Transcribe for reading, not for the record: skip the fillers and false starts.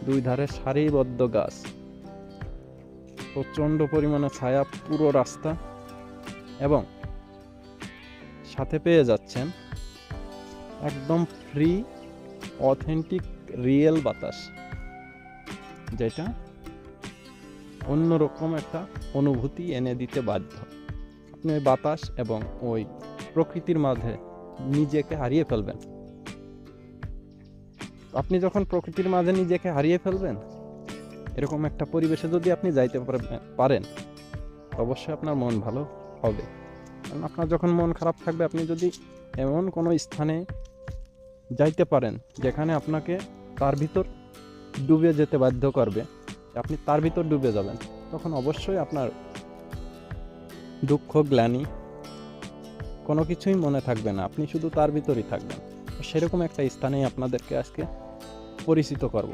দুই ধারে সারিবদ্ধ গাছ, প্রচণ্ড পরিমাণে ছায়া পুরো রাস্তা, এবং সাথে পেয়ে যাচ্ছেন একদম ফ্রি অথেন্টিক রিয়েল বাতাস, যেটা অন্যরকম একটা অনুভূতি এনে দিতে বাধ্য। আপনি ওই বাতাস এবং ওই প্রকৃতির মাঝে নিজেকে হারিয়ে ফেলবেন। আপনি যখন প্রকৃতির মাঝে নিজেকে হারিয়ে ফেলবেন, এরকম একটা পরিবেশে যদি আপনি যাইতে পারেন, অবশ্যই আপনার মন ভালো হবে। কারণ আপনার যখন মন খারাপ থাকবে, আপনি যদি এমন কোনো স্থানে যাইতে পারেন যেখানে আপনাকে তার ভিতর ডুবে যেতে বাধ্য করবে, আপনি তার ভিতর ডুবে যাবেন, তখন অবশ্যই আপনার দুঃখ গ্লানি কোনো কিছুই মনে থাকবে না, আপনি শুধু তার ভিতরই থাকবেন। সেরকম একটা স্থানেই আপনাদেরকে আজকে পরিচিত করব।